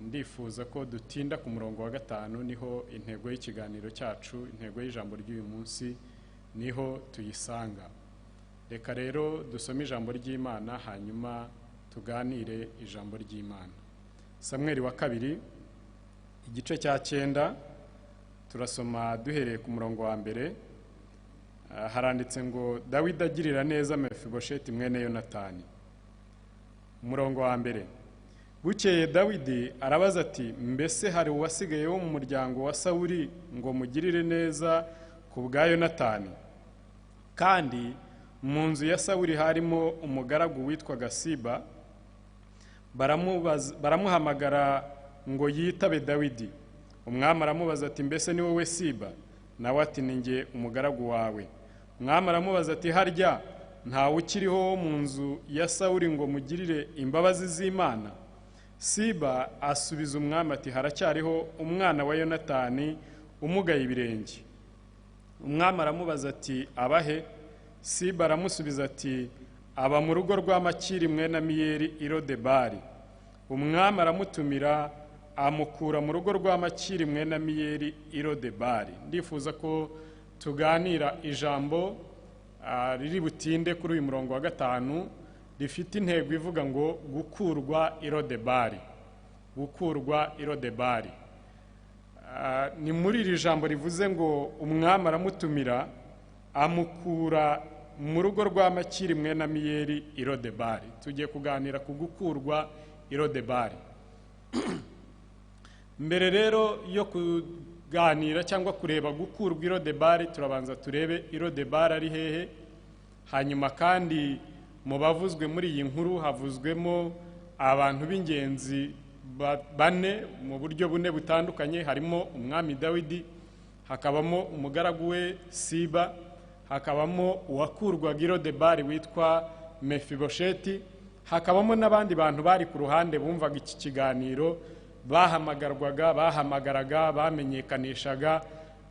ndifuza ko dutinda ku murongo wa 5 niho intego y'ikiganiro cyacu, intego y'ijambo ry'uyu munsi niho tuyisanga. Reka rero dusome ijambo ry'Imana hanyuma tuganire ijambo ry'Imana. Samweli wa 2 igice cya 9 turasoma duhereye ku murongo wa 1. Haranditse ngo Dawidi agirira neza Mefibosheti mwene Yonatani. Umurongo wa 1. Bukeye Dawidi arabaza ati, mbese hari uwasigaye wo mu muryango wa Sawuli ngo mugirire neza ku bwa Yonatani? Kandi mu nzu ya Sawuli harimo umugaragu witwaga Siba. Baramuhamagara ngo yitabe Dawidi. Umwami aramubaza ati, mbese ni wowe Siba? Nawe ati, ni njye umugaragu wawe. Umwami aramubaza ati, harya ntawe ukiriho wo mu nzu ya Sawuli ngo mugirire imbabazi z'Imana? Siba asubiza umwami ati, haracyariho umwana wa Yonatani umugaye ibirenge. Umwami aramubaza ati, abahe? Siba aramusubiza ati, aba mu rugo rwa Makiri mwene Amiyeli i Lodebari. Umwami aramutumira amukura mu rugo rwa Makiri mwene Amiyeli i Lodebari. Ndifuza ko tuganira ijambo riri butinde kuri uyu murongo wa 5 rifite intego ivuga ngo gukurwa i Lodebari. Gukurwa i Lodebari. Ni muri iri jambo rivuze ngo umwami aramutumira amukura mu rugo rwa Makiri mwene Amiyeli i Lodebari. Tugiye kuganira ku gukurwa i Lodebari. Mbere rero yo kuganira cyangwa kureba gukurwa i Lodebari, turabanza turebe i Lodebari ari hehe. Hanyuma kandi mu bavuzwe muri iyi nkuru havuzwemo abantu b'ingenzi 4 mu buryo bune butandukanye. Harimo umwami Dawidi, hakabamo umugaragu we Siba, hakabamo uwakurwaga i Lodebari witwa Mefibosheti, hakabamo n'abandi bantu bari ku ruhande bumvaga iki kiganiro, bahamagaraga, bamenyekanishaga.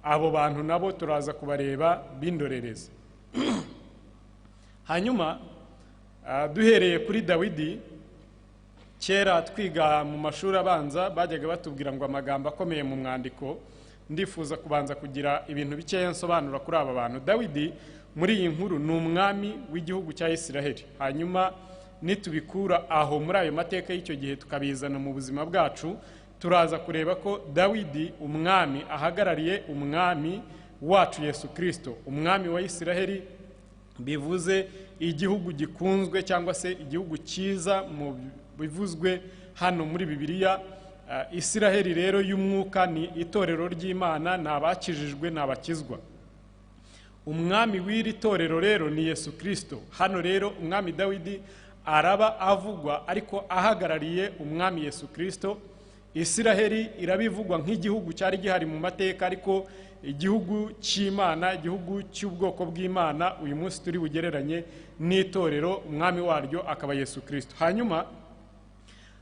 Abo bantu nabo turaza kubareba b'indorerezi. Hanyuma duhereye kuri Dawidi, kera twiga mu mashuri abanza bajyaga batubwira ngo amagambo akomeye mu mwandiko. Ndifuza kubanza kugira ibintu bikeya nsobanura kuri aba bantu. Dawidi muri iyi nkuru ni umwami w'igihugu cya Isiraheli. Hanyuma nitubikura aho muri ayo mateka y'icyo gihe tukabizana mu buzima bwacu, turaza kureba ko Dawidi umwami ahagarariye umwami wacu Yesu Kristo, umwami wa Isiraheli, bivuze igihugu gikunzwe cyangwa se igihugu cyiza mu bivuzwe hano muri Bibiliya. Isiraheli rero y'umwuka ni itorero ry'Imana, nabakijijwe nabakizwa. Umwami w'iri torero rero ni Yesu Kristo. Hano rero umwami Dawidi araba avugwa ariko ahagarariye umwami Yesu Kristo. Isiraheli irabivugwa nk'igihugu cyari gihari mu mateka, ariko igihugu cy'Imana, igihugu cy'ubwoko bw'Imana uyu munsi turi bugereranye n'itorero, umwami waryo akaba Yesu Kristo. Hanyuma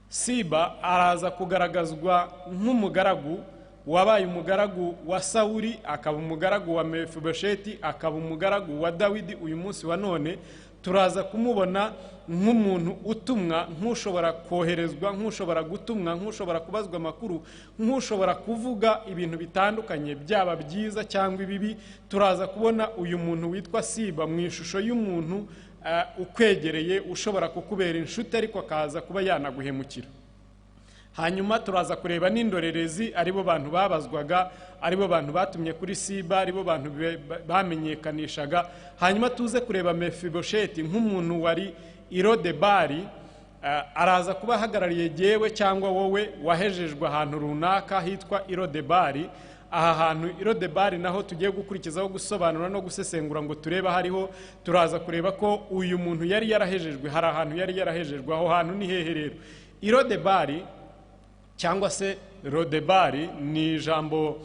Siba araza kugaragazwa nk'umugaragu wabaye umugaragu wa Sawuli, akaba umugaragu wa Mefibosheti, akaba umugaragu wa Dawidi. Uyu munsi wa none turaza kumubona nk'umuntu utumwa, nk'ushobora koherezwa, nk'ushobora gutumwa, nk'ushobora kubazwa amakuru, nk'ushobora kuvuga ibintu bitandukanye byaba byiza cyangwa ibibi. Turaza kubona uyu muntu witwa Siba mu ishusho y'umuntu ukwegereye, ushobora kukubera inshuti ariko akaza kuba yanaguhemukira. Hanyuma turaza kureba n'indorerezi, aribo bantu babazwaga, aribo bantu batumye kuri Siba, aribo bantu bamenyekanishaga. Hanyuma tuze kureba Mefibosheti nk'umuntu wari i Lodebari. Araza kuba ahagarariye jyewe cyangwa wowe wahejejwe ahantu runaka hitwa i Lodebari. Aha hantu i Lodebari naho tugiye gukurikizaho gusobanura no gusesengura ngo tureba hariho. Turaza kureba ko uyu muntu yari yarahejejwe, hari ahantu yari yarahejejwe. Aho hantu ni hehe rero? I Lodebari cyangwa se Lodebari ni ijambo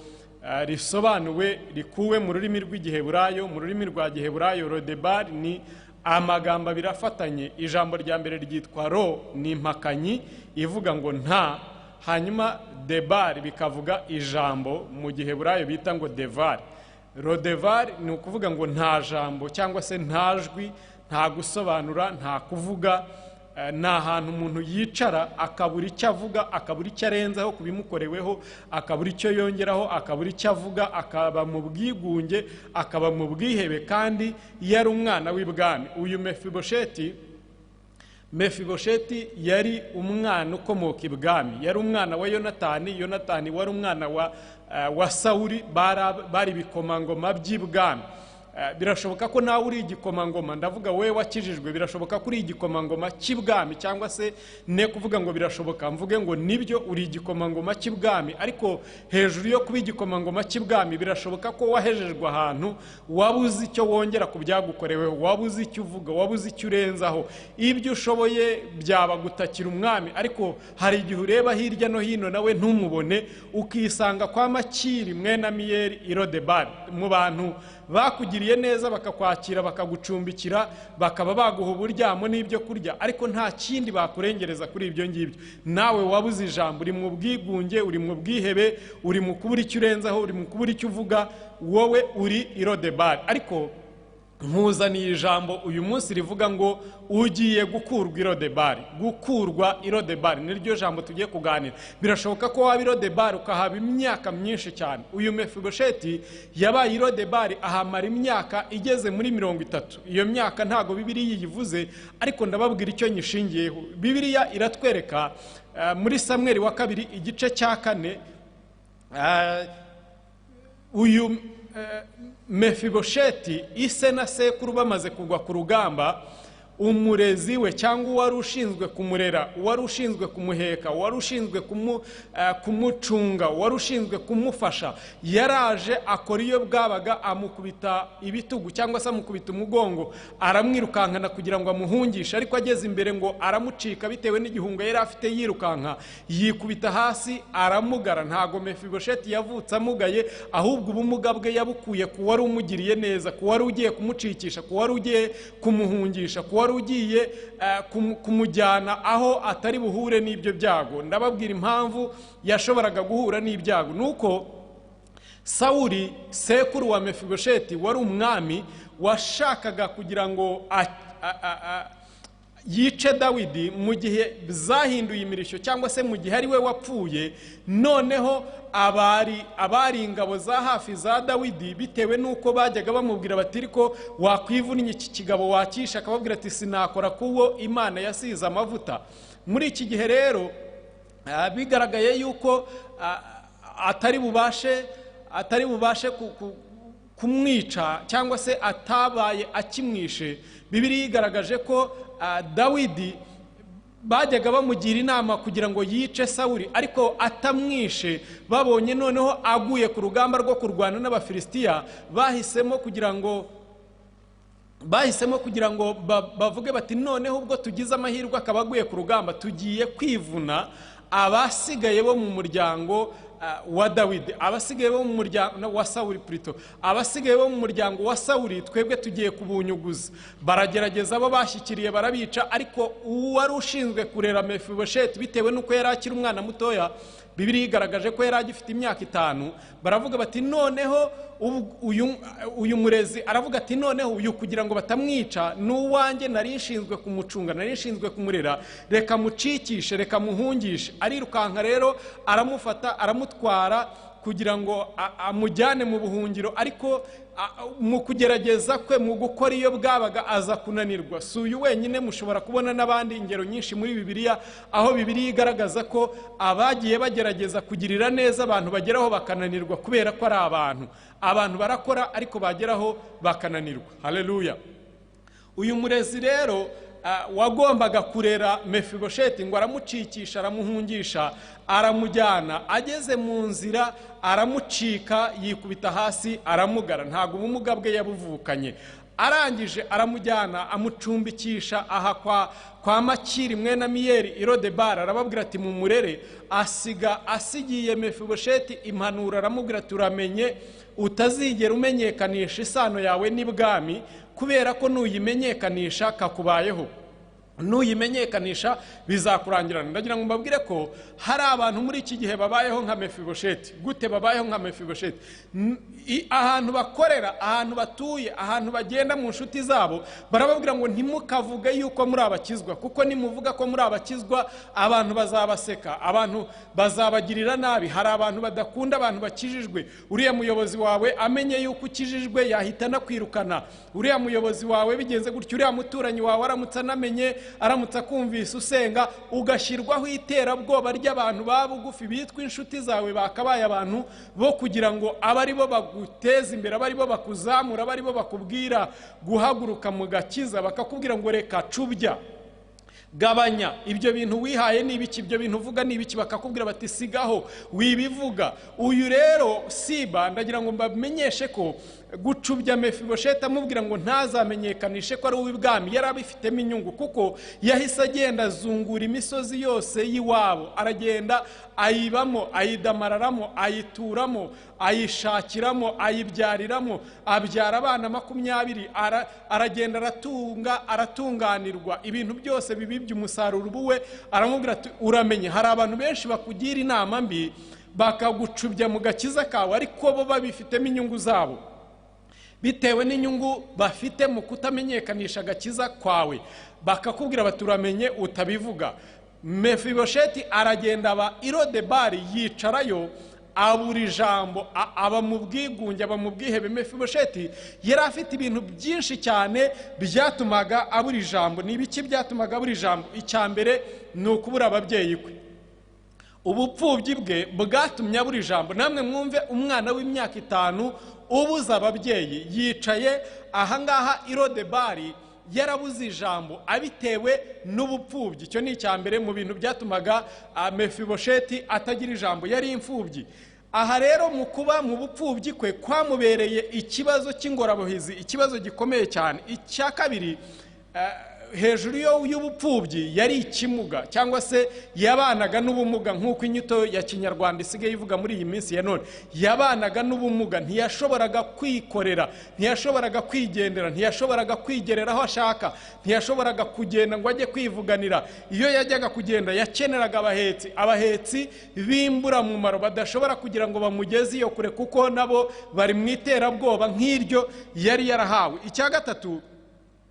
risobanuwe rikuwe mu rurimi rw'Igiheburayo. Mu rurimi rwa Giheburayo Lodebari ni amagambo birafatanye. Ijambo rya mbere ryitwa ro, ni impakanyi ivuga ngo nta. Hanyuma Debari bikavuga ijambo mu Giheburayo bita ngo devari. Lodevari ni ukuvuga ngo nta jambo cyangwa se nta jwi, nta gusobanura, nta kuvuga. ni ahantu umuntu yicara akabura icyo avuga, akabura icyo arenzaho ku bimukoreweho, akabura icyo yongeraho, akabura icyo avuga, akaba mu bwigunge, akaba mu bwihebe, kandi yari umwana w'ibwami. Uyu Mefibosheti yari umwana ukomoka ibwami, yari umwana wa Yonatani. Yonatani wari umwana wa Sawuli, bari ibikomangoma by'ibwami. Birashoboka ko nawe uri igikomangoma, ndavuga we wakijijwe, birashoboka ko uri igikomangoma cy'ibwami, cyangwa se ne kuvuga ngo birashoboka, mvuge ngo nibyo uri igikomangoma cy'ibwami. Ariko hejuru yo kuba igikomangoma cy'ibwami, birashoboka ko wahejejwe ahantu wabuze icyo wongera ku byagukoreweho, wabuze icyo uvuga, wabuze icyo urenzaho. Ibyo ushoboye byaba gutakira umwami, ariko hari igihe ureba hirya no hino nawe ntumubone, ukisanga kwa Makiri mwene Amiyeli i Lodebari, mu bantu bakugiriye neza, bakakwakira, bakagucumbikira, bakaba baguha uburyamo n'ibyo kurya, ariko nta kindi bakurengereza kuri ibyo ngibyo. Nawe wabuze ijambo, uri mu bwigunge, uri mu bwihebe, uri mu kubura icyo urenzaho, uri mu kubura icyo uvuga, wowe uri i Lodebari. Ariko nkuzaniye ijambo uyu munsi rivuga ngo ugiye gukurwa i Lodebari. Gukurwa i Lodebari niryo jambo tugiye kuganira. Birashoboka ko waba i Lodebari ukahaba imyaka myinshi cyane. Uyu Mefibosheti yabaye i Lodebari ahamara imyaka igeze muri 30. Iyo myaka ntago Bibiliya yivuze, ariko ndababwira icyo nyishingiyeho. Bibiliya iratwereka muri Samweli wa 2 igice cya 4, uyu Mefibosheti ise na sekuru bamaze kugwa ku rugamba, umurezi we cyangwa uwari ushinzwe kumurera, uwari ushinzwe kumuheka, uwari ushinzwe kumucunga, uwari ushinzwe kumufasha, yaraje akora iyo bwabaga, amukubita ibitugu cyangwa se amukubita umugongo, aramwirukankana kugira ngo amuhungishe. Ariko ageze imbere ngo aramucika bitewe n'igihunga yari afite, yirukanka yikubita hasi aramugara. Ntago Mefibosheti yavutse amugaye, ahubwo ubumuga bwe yabukuye ku wari umugiriye neza, ku wari ugiye kumucikisha, ku wari ugiye kumuhungisha, ku wari ugiye kumujyana aho atari buhure n'ibyo byago. Ndababwira impamvu yashoboraga guhura n'ibyago. Nuko Sawuli sekuru wa Mefibosheti wari umwami, washakaga kugira ngo yice Dawidi mu gihe zahinduye imirishyo, cyangwa se mu gihe ari we wapfuye. Noneho abari ingabo za hafi za Dawidi, bitewe nuko bajyaga bamubwira bati ko wakwivunnye iki kigabo wakisha, akababwira ati sinakora kuwo Imana yasize amavuta. Muri iki gihe rero bigaragaye yuko atari bubashe kumwica, cyangwa se atabaye akimwishe. Bibiliya igaragaje ko Dawidi bajyaga bamugira inama kugira ngo yice Sawuli, ariko atamwishe. Babonye noneho aguye ku rugamba rwo kurwana n'Abafilisitiya, bahisemo kugira ngo bavuge bati noneho ubwo tugize amahirwe akaba aguye ku rugamba, tugiye kwivuna abasigaye bo mu muryango wa Dawidi, abasigaye bo mu muryango wa Sawuli Prito, abasigaye bo mu muryango wa Sawuli twebwe tugiye kubunyuguza. Baragerageza, abo bashyikiriye barabica, ariko uwari ushinzwe kurera Mefibosheti, bitewe nuko yari akiri umwana mutoya, Bibiliya igaragaje ko yari agifite imyaka 5, baravuga bati noneho uyu murezi aravuga ati noneho uyu kugira ngo batamwica n'uwanjye nari nshinzwe kumucunga, nari nshinzwe kumurera, reka mucikishe, reka muhungishe. Arirukanka rero aramufata, aramutwara kugira ngo amujyane mu buhungiro, ariko mu kugerageza kwe, mu gukora iyo bwabaga, aza kunanirwa. Si uyu wenyine, mushobora kubona n'abandi ingero nyinshi muri Bibiliya, aho Bibiliya igaragaza ko abagiye bagerageza kugirira neza abantu bageraho bakananirwa, kubera ko ari abantu barakora ariko bageraho bakananirwa. Haleluya. Uyu murezi rero wagombaga kurera Mefibosheti ngo aramucikisha, aramuhungisha, aramujyana. Ageze mu nzira aramucika, yikubita hasi aramugara. Ntago ubumuga bwe yabuvukanye. Arangije aramujyana, amucumbikisha aha kwa Makiri mwene Amiyeli i Lodebari. Arababwira ati mumurere. Asigiye Mefibosheti impanuro, aramubwira ati uramenye utazigera umenyekanisha isano yawe n'ibwami, kubera ko nuyimenyekanisha kakubayeho. nuyimenyekanisha bizakurangirana. Ndagira ngo mbabwire ko hari abantu muri iki gihe babayeho nka Mefibosheti. Gute babayeho nka Mefibosheti? Ahantu bakorera, ahantu batuye, ahantu bagenda mu nshuti zabo, barababwira ngo ntimukavuge yuko muri abakizwa, kuko nimuvuga ko muri abakizwa abantu bazabaseka, abantu bazabagirira nabi. Hari abantu badakunda abantu bakijijwe. Uriya muyobozi wawe amenye yuko ukijijwe yahita nakwirukana. Uriya muyobozi wawe bigenze gutyo, uriya muturanyi wawe aramutse anamenye, aramutse akumvise usenga, ugashyirwaho iterabwoba ry'abantu babugufi bitwa inshuti zawe, bakabaye abantu bo kugira ngo abari bo baguteza imbere, abari bo bakuzamura, abari bo bakubwira guhaguruka mu gakiza, bakakubwira ngo reka cubya, gabanya ibyo bintu wihaye n'ibiki, ibyo bintu uvuga n'ibiki, bakakubwira bati sigaho wibivuga. Uyu rero Siba, ndagira ngo mbamenyeshe ko gucubya Mefibosheti amubwira ngo ntazamenyekanishe ko ari uw'ibwami, yari abifitemo inyungu, kuko yahise agenda azungura imisozi yose y'iwabo, aragenda ayibamo, ayidamararamo, ayituramo, ayishakiramo, ayibyariramo, abyara abana 20. Aragenda aratunganirwa, ibintu byose bibibye umusaruro ubuwe. Aramubwira ati uramenye, hari abantu benshi bakugira inama mbi bakagucubya mu gakiza kawe, ariko bo babifitemo inyungu zabo, bitewe n'inyungu bafite mu kutamenyekanisha agakiza kwawe, bakakubwira bati uramenye utabivuga. Mefibosheti aragenda aba Irodebari, yicarayo, abura ijambo, aba mu bwigunge, aba mu bwihebe. Mefibosheti yari afite ibintu byinshi cyane byatumaga abura ijambo. Ni ibiki byatumaga abura ijambo? Icya mbere ni ukubura ababyeyi kwe. Ubupfubyi bwe bwatumye abura ijambo. Namwe mwumve umwana w'imyaka 5 ubuza ababyeyi, yicaye ahangaha Irodebari, yarabuze ijambo abitewe n'ubupfubyi. Icyo ni icya mbere mu bintu byatumaga Mefibosheti atagira ijambo, yari imfubyi. Aha rero mu kuba mu bupfubyi kwe kwamubereye ikibazo cy'ingorabahizi, ikibazo gikomeye cyane. Icya kabiri, hejuru y'ubupfubyi yari ikimuga, cyangwa se yabanaga n'ubumuga, nk'uko inyito ya Kinyarwanda isigaye ivuga muri iyi minsi ya none. Yabanaga n'ubumuga, ntiyashoboraga kwikorera, ntiyashoboraga kwigendera, ntiyashoboraga kwigerera aho ashaka, ntiyashoboraga kugenda ngo ajye kwivuganira. Iyo yajyaga kugenda yakeneraga abahetsi b'imburamumaro badashobora kugira ngo bamugeze iyo kure, kuko nabo bari mu iterabwoba nk'iryo yari yarahawe. Icya gatatu,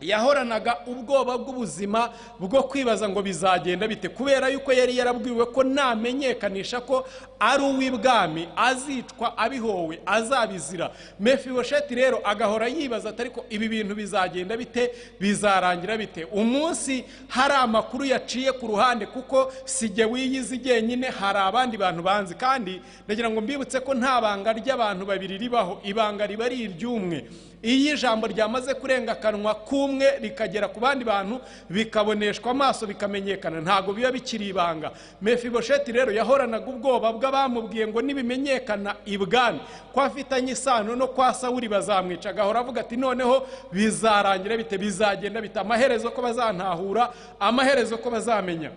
yahoranaga ubwoba bw'ubuzima bwo kwibaza ngo bizagenda bite, kubera yuko yari yarabwiwe ko namenyekanisha ko ari uw'ibwami azicwa abihowe, azabizira. Mefibosheti rero agahora yibaza ati ariko ibi bintu bizagenda bite, bizarangira bite? Umunsi hari amakuru yaciye ku ruhande, kuko sijye wiyizi jyenyine, hari abandi bantu banzi. Kandi ndagira ngo mbibutse ko nta banga ry'abantu babiri ribaho, ibanga riba ari iry'umwe. Iyi jambo ryamaze kurenga kanwa kumwe rikagera ku bandi bantu, bikaboneshwa amaso, bikamenyekana, ntago biba bikiri ibanga. Mefibosheti rero yahoranaga ubwoba bw'abamubwiye ngo nibimenyekana ibwami ko afitanye isano no kwa Sawuli bazamwica. Agahora avuga ati noneho bizarangira bite, bizagenda bite, amaherezo ko bazantahura, amaherezo ko bazamenya.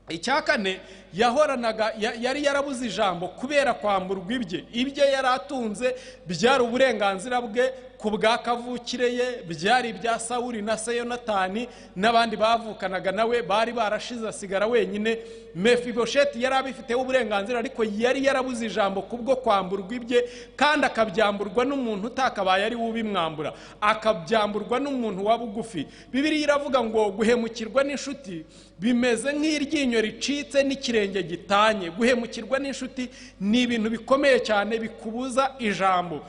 Icya kane, yahoranaga yari yarabuze ijambo kubera kwamburwa ibye yari atunze, byari uburenganzira bwe ku bwa kavukire ye, byari ibya Sawuli na Yonatani n'abandi bavukanaga nawe, bari barashize asigara wenyine. Mefibosheti yari abifiteho uburenganzira, ariko yari yarabuze ijambo kubwo kwamburwa ibye, kandi akabyamburwa n'umuntu utakabaye ari ubimwambura, akabyamburwa n'umuntu wa bugufi. Bibiliya iravuga ngo guhemukirwa n'inshuti bimeze nk'iryinyo ricitse n'ikirenge gitanye. Guhemukirwa n'inshuti ni ibintu bikomeye cyane, bikubuza ijambo.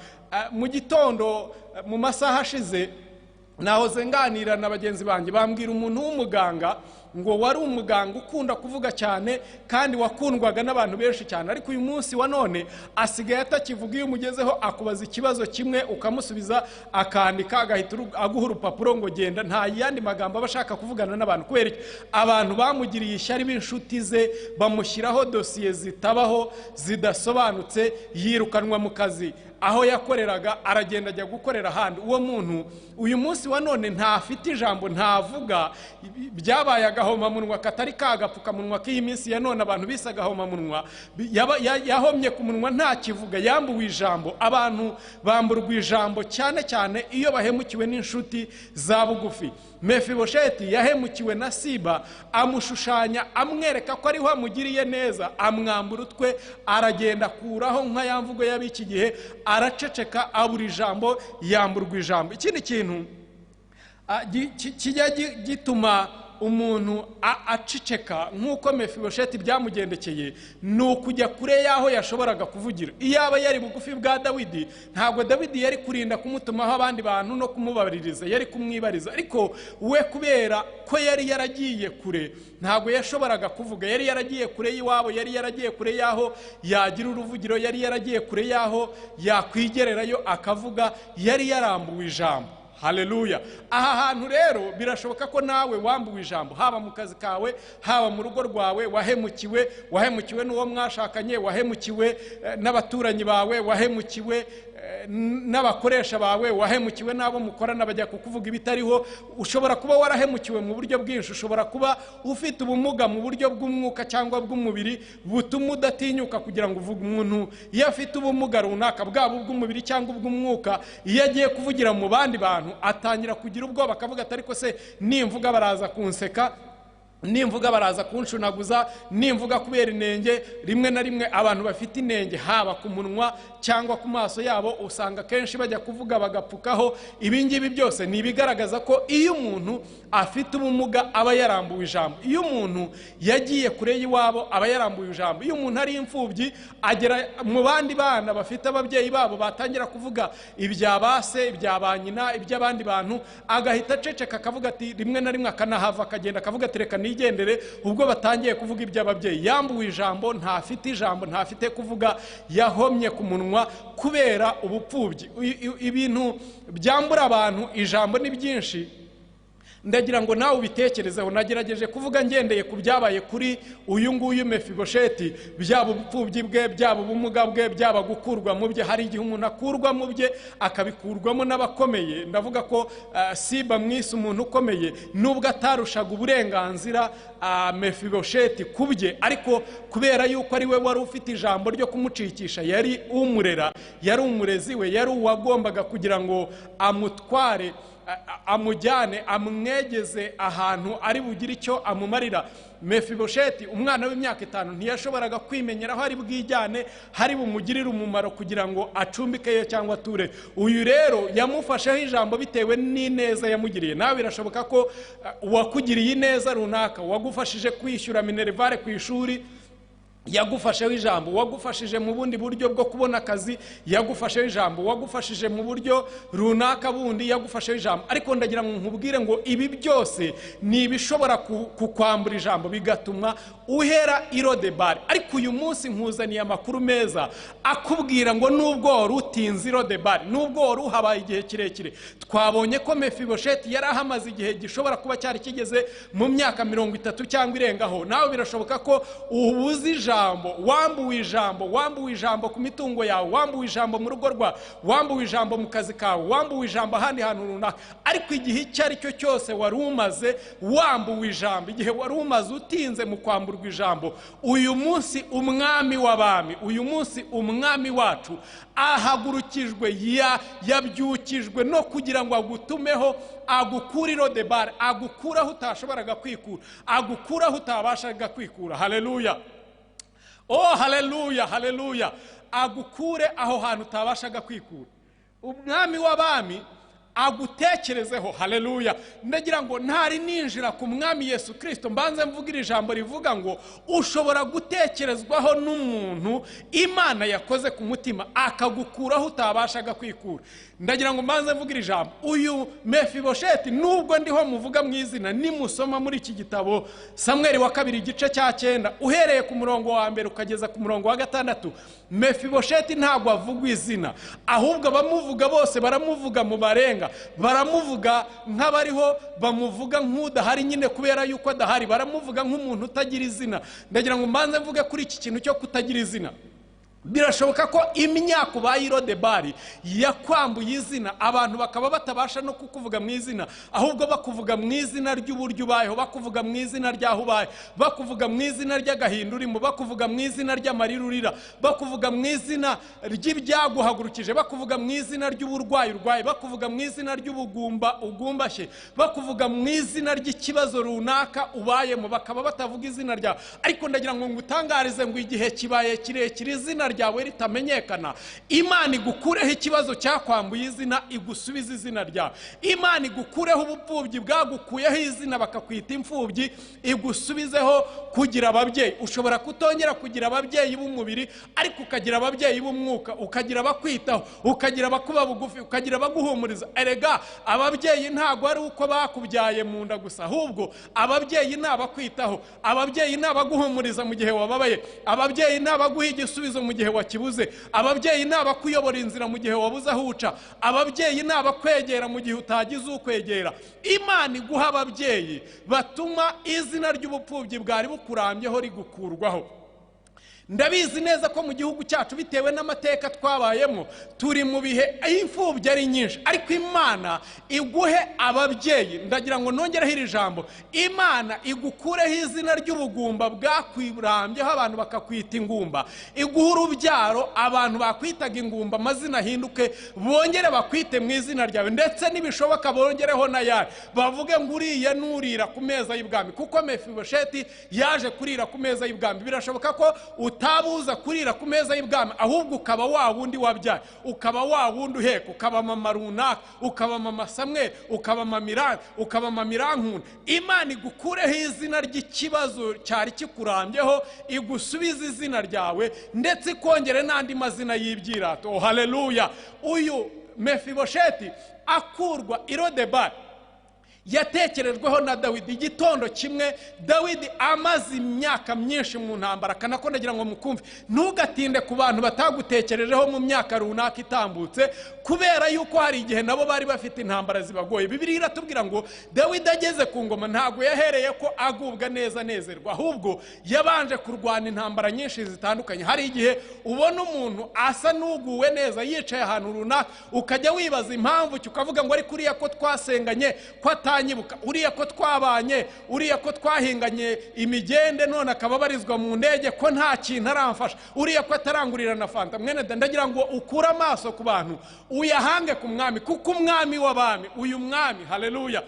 Mu gitondo mu masaha ashize nahoze nganira na bagenzi banjye, bambwira umuntu w'umuganga ngo wari umuganga ukunda kuvuga cyane kandi wakundwaga n'abantu benshi cyane, ariko uyu munsi wa none asigaye atakivuga. Iyo umugezeho akubaza ikibazo kimwe ukamusubiza, akandika, agahita aguha urupapuro ngo genda, nta yandi magambo aba ashaka kuvugana n'abantu. Kubera abantu bamugiriye ishyari b'inshuti ze, bamushyiraho dosiye zitabaho, zidasobanutse, yirukanwa mu kazi aho yakoreraga, aragenda ajya gukorera ahandi. Uwo muntu uyu munsi wa none ntafite ijambo, ntavuga. Byabaye agahomamunwa katari kagapfukamunwa k'iyi minsi ya none, abantu bise agahomamunwa, yahomye ku munwa ntakivuga, yambuwe ijambo. Abantu bamburwa ijambo cyane cyane iyo bahemukiwe n'inshuti za bugufi. Mefibosheti yahemukiwe na Siba, amushushanya amwereka ko ariho amugiriye neza, amwambura utwe, aragenda akuraho nka ya mvugo y'abiki gihe, araceceka, abura ijambo, yamburwa ijambo. Ikindi kintu kijya gituma umuntu aceceka nk'uko Mefibosheti byamugendekeye, ni ukujya kure y'aho yashoboraga kuvugira. Iyaba yari bugufi bwa Dawidi, ntabwo Dawidi yari kurinda kumutumaho abandi bantu no kumubaririza, yari kumwibariza. Ariko we kubera ko yari yaragiye kure, ntabwo yashoboraga kuvuga. Yari yaragiye kure y'iwabo, yari yaragiye kure y'aho yagira uruvugiro, yari yaragiye kure y'aho yakwigererayo akavuga, yari yarambuwe ijambo. Haleluya. Aha hantu rero birashoboka ko nawe wambuwe ijambo, haba mu kazi kawe, haba mu rugo rwawe, wahemukiwe n'uwo mwashakanye, wahemukiwe n'abaturanyi bawe, wahemukiwe n'abakoresha bawe, wahemukiwe n'abo mukorana bajya kukuvuga ibitariho. Ushobora kuba warahemukiwe mu buryo bwinshi, ushobora kuba ufite ubumuga mu buryo bw'umwuka cyangwa bw'umubiri butuma udatinyuka kugira ngo uvuge. Umuntu iyo afite ubumuga runaka, bwaba ubw'umubiri cyangwa ubw'umwuka, iyo agiye kuvugira mu bandi bantu atangira kugira ubwoba, akavuga ati ariko se nimvuga baraza kunseka, nimvuga baraza kunshunaguza, nimvuga kubera inenge. Rimwe na rimwe abantu bafite inenge haba ku munwa cyangwa ku maso yabo, usanga kenshi bajya kuvuga bagapfukaho. Ibi ngibi byose ni ibigaragaza ko iyo umuntu afite ubumuga aba yarambuwe ijambo. Iyo umuntu yagiye kure y'iwabo aba yarambuwe ijambo. Iyo umuntu ari imfubyi agera mu bandi bana bafite ababyeyi babo, batangira kuvuga ibya base, ibya ba nyina, iby'abandi bantu, agahita aceceka akavuga ati, rimwe na rimwe akanahava akagenda akavuga ati reka nigendere. Ubwo batangiye kuvuga iby'ababyeyi, yambuwe ijambo, ntafite ijambo, ntafite kuvuga, yahomye ku munwa kubera ubupfubyi. Ibintu byambura abantu ijambo ni byinshi, ndagira ngo nawe ubitekerezeho. Nagerageje kuvuga ngendeye ku byabaye kuri uyu nguyu Mefibosheti, byaba ubupfubyi bwe, byaba ubumuga bwe, byaba gukurwa mu bye. Hari igihe umuntu akurwa mu bye akabikurwamo n'abakomeye. Ndavuga ko Siba mwise umuntu ukomeye, nubwo atarushaga uburenganzira Mefibosheti ku bye, ariko kubera yuko ari we wari ufite ijambo ryo kumucikisha, yari umurera, yari umurezi we, yari uwagombaga kugira ngo amutware, amujyane, amwegeze ahantu ari bugire icyo amumarira. Mefibosheti umwana w'imyaka 5 ntiyashoboraga kwimenyera aho ari bwijyane, hari bumugirira umumaro kugira ngo acumbikeyo cyangwa ature. Uyu rero yamufasheho ijambo bitewe n'ineza yamugiriye. Nawe birashoboka ko wakugiriye ineza runaka, wagufashije kwishyura minerivare ku ishuri, yagufasheho ijambo, wagufashije mu bundi buryo bwo kubona akazi, yagufasheho ijambo, wagufashije mu buryo runaka bundi, yagufasheho ijambo. Ariko ndagira ngo nkubwire ngo ibi byose ni ibishobora kukwambura ijambo, bigatuma uhera Irodebari. Ariko uyu munsi nkuzaniye amakuru meza akubwira ngo nubwo wari utinze Irodebari, nubwo wari uhabaye igihe kirekire, twabonye ko Mefibosheti yari ahamaze igihe gishobora kuba cyari kigeze mu myaka 30 cyangwa irengaho. Nawe birashoboka ko ubuze ijambo, wambuwe ijambo ku mitungo yawe, wambuwe ijambo mu rugo rwawe, wambuwe ijambo mu kazi kawe, wambuwe ijambo ahandi hantu runaka. Ariko igihe icyo ari cyo cyose wari umaze wambuwe ijambo, igihe wari umaze utinze mu kwamburwa ijambo, uyu munsi umwami w'abami, uyu munsi umwami wacu ahagurukijwe, yabyukijwe no kugira ngo agutumeho, agukura Irodebari, agukuraho utashoboraga kwikura, agukuraho utabashaga kwikura. Haleluya. Oh, haleluya, haleluya. Agukure aho hantu utabashaga kwikura. Umwami w'abami agutekerezeho. Haleluya. Ndagira ngo ntari ninjira ku mwami Yesu Kristo mbanze mvugira ijambo rivuga ngo ushobora gutekerezwaho n'umuntu Imana yakoze ku mutima akagukuraho utabashaga kwikura. Ndagira ngo mbanze mvugira ijambo. Uyu Mefibosheti nubwo ndiho muvuga mu izina, nimusoma muri iki gitabo Samweli wa 2 igice cya 9 uhereye ku murongo wa 1 ukageza ku murongo wa 6, Mefibosheti ntabwo avugwa izina, ahubwo abamuvuga bose baramuvuga mu barenga, baramuvuga nk'abariho bamuvuga nk'udahari nyine kubera yuko adahari, baramuvuga nk'umuntu utagira izina. Ndagira ngo mbanze mvuge kuri iki kintu cyo kutagira izina. birashoboka ko imyaka ubaye Lodebari yakwambuye izina, abantu bakaba batabasha no kukuvuga mu izina, ahubwo bakuvuga mu izina ry'uburyo ubayeho, bakuvuga mu izina ry'aho ubaye, bakuvuga mu izina ry'agahinda urimo, bakuvuga mu izina ry'amarira urira, bakuvuga mu izina ry'ibyaguhagurukije, bakuvuga mu izina ry'uburwayi urwaye, bakuvuga mu izina ry'ubugumba ugumbashye, bakuvuga mu izina ry'ikibazo runaka ubayemo, bakaba batavuga izina ryawe. Ariko ndagira ngo ngutangarize ngo igihe kibaye kirekire izina ryawe ritamenyekana, Imana igukureho ikibazo cyakwambuye izina, igusubize izina ryawe. Imana igukureho ubupfubyi bwagukuyeho izina bakakwita imfubyi, igusubizeho kugira ababyeyi. Ushobora kutongera kugira ababyeyi b'umubiri, ariko ukagira ababyeyi b'umwuka, ukagira abakwitaho, ukagira abakuba bugufi, ukagira abaguhumuriza. Erega ababyeyi ntago ari uko bakubyaye mu nda gusa, ahubwo ababyeyi ni abakwitaho, ababyeyi ni abaguhumuriza mu gihe wababaye, ababyeyi ni abaguha igisubizo mu gihe wakibuze, ababyeyi ni abakuyobora inzira mu gihe wabuze aho uca, ababyeyi ni abakwegera mu gihe utagize ukwegera. Imana iguha ababyeyi batuma izina ry'ubupfubyi bwari bukurambyeho rigukurwaho. Ndabizi neza ko mu gihugu cyacu bitewe n'amateka twabayemo turi mu bihe imfubyi ari nyinshi, ariko Imana iguhe ababyeyi. Ndagira ngo nongereho iri jambo, Imana igukureho izina ry'ubugumba bwakwirambyeho abantu bakakwita ingumba, iguha urubyaro abantu bakwitaga ingumba amazina ahinduke, bongere bakwite mu izina ryawe, ndetse nibishoboka bongereho n'ayari, bavuge ngo uriya nurira ku meza y'ibwami, kuko Mefibosheti yaje kurira ku meza y'ibwami. Birashoboka ko utabuza kurira ku meza y'ibwami, ahubwo ukaba wa wundi wabyaye, ukaba wa wundi uheka, ukaba mama runaka, ukaba mama Samweli, ukaba mama ukaba mama Irankunda. Imana igukureho izina ry'ikibazo cyari kikurambyeho, igusubize izina ryawe, ndetse ikongere n'andi mazina y'ibyirato. Oh, haleluya! Uyu Mefibosheti akurwa i Lodebari yatekerejweho na Dawidi. Igitondo kimwe Dawidi amaze imyaka myinshi mu ntambara, kanako ndagira ngo mukumve, ntugatinde ku bantu batagutekerejeho mu myaka runaka itambutse, kubera yuko hari igihe nabo bari bafite intambara zibagoye. Bibiliya iratubwira ngo Dawidi ageze ku ngoma ntago yahereye ko agubwa neza nezerwa, ahubwo yabanje kurwana intambara nyinshi zitandukanye. Hari igihe ubona umuntu asa n'uguwe neza yicaye ahantu runaka, ukajya wibaza impamvu, ukavuga ngo ari kuriya ko twasenganye ko nyibuka, uriya ko twabanye, uriya ko twahinganye imigende none akaba barizwa mu ndege, ko nta kintu aramfasha, uriya ko atarangurira na fanta. Mwene ndagira ngo ukure amaso ku bantu uyahange ku mwami, kuko umwami w'abami, uyu mwami, haleluya,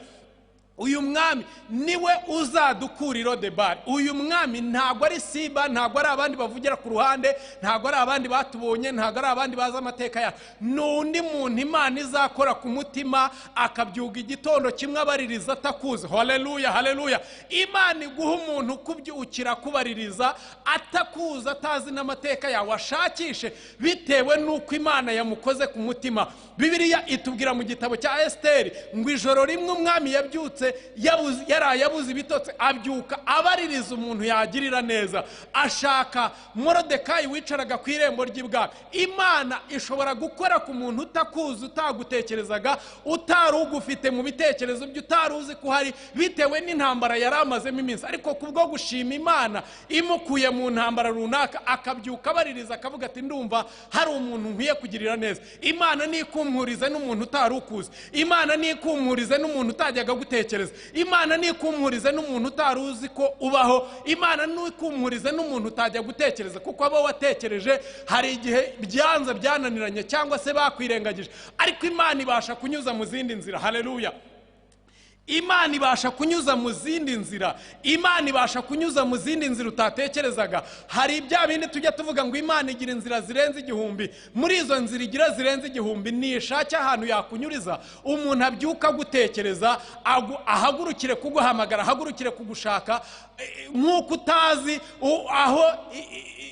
uyu mwami niwe uzadukura i Lodebari. Uyu mwami ntago ari Siba, ntago ari abandi bavugira ku ruhande, ntago ari abandi batubonye, ntago ari abandi bazi amateka yacu. Nundi muntu Imana izakora ku mutima, akabyuga igitondo kimwe abaririza atakuzi. Haleluya, haleluya! Imana iguha umuntu kubyukira kubaririza atakuzi, atazi n'amateka yawe, ashakishe bitewe n'uko Imana yamukoze ku mutima. Bibiliya itubwira mu gitabo cya Esiteri ngo ijoro rimwe umwami yabyutse yarayabuze ibitotsi, abyuka abaririza umuntu yagirira neza, ashaka Morodekayi wicaraga ku irembo ry'ibwami. Imana ishobora gukora ku muntu utakuzi, utagutekerezaga, utari ugufite mu bitekerezo byo, utari uzi ko hari, bitewe n'intambara yari amazemo iminsi, ariko kubwo gushima Imana imukuye mu ntambara runaka, akabyuka abaririza akavuga ati ndumva hari umuntu nkwiye kugirira neza. Imana nikumpurize n'umuntu utari ukuzi, Imana nikumpurize n'umuntu utajyaga gutekereza, Imana nikumpurize n'umuntu utari uzi ko ubaho, Imana nikumpurize n'umuntu utajya gutekereza, kuko abo watekereje hari igihe byanze byananiranye cyangwa se bakwirengagije, ariko Imana ibasha kunyuza mu zindi nzira. Haleluya! Imana ibasha kunyuza mu zindi nzira, Imana ibasha kunyuza mu zindi nzira utatekerezaga. Hari bya bindi tujya tuvuga ngo Imana igira inzira zirenze igihumbi, muri izo nzira igira zirenze igihumbi nishaka ahantu yakunyuriza, umuntu abyuka gutekereza, ahagurukire kuguhamagara, ahagurukire kugushaka, nk'uko utazi aho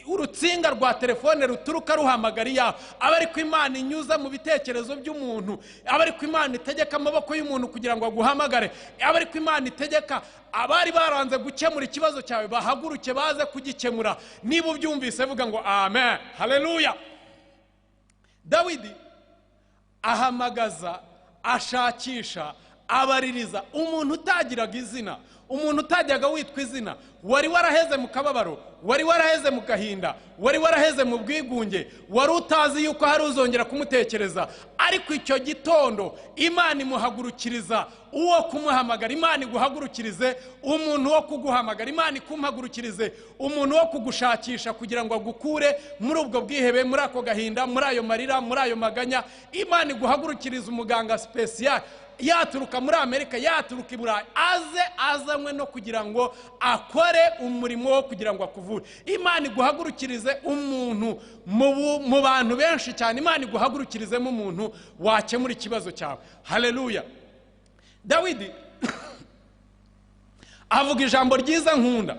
urutsinga rwa telefone ruturuka ruhamagara iyawe. Aba ariko Imana inyuza mu bitekerezo by'umuntu, aba ariko Imana itegeka amaboko y'umuntu kugira ngo aguhamagare, aba ariko Imana itegeka abari baranze gukemura ikibazo cyawe bahaguruke baze kugikemura. Niba ubyumvise vuga ngo amen, haleluya. Dawidi ahamagaza, ashakisha, abaririza umuntu utagiraga izina, umuntu utajyaga witwa izina, wari waraheze mu kababaro, wari waraheze mu gahinda, wari waraheze mu bwigunge, wari utazi yuko hari uzongera kumutekereza. Ariko icyo gitondo Imana imuhagurukiriza uwo kumuhamagara. Imana iguhagurukirize umuntu wo kuguhamagara. Imana ikumpagurukirize umuntu wo kugushakisha kugira ngo agukure muri ubwo bwihebe, muri ako gahinda, muri ayo marira, muri ayo maganya. Imana iguhagurukiriza umuganga special yaturuka muri Amerika, yaturuka i Burayi, azanywe no kugira ngo akore umurimo wo kugira ngo akuvure. Imana iguhagurukirize umuntu mu bantu benshi cyane. Imana iguhagurukirizemo umuntu wakemura ikibazo cyawe. Haleluya. Dawidi avuga ijambo ryiza nkunda,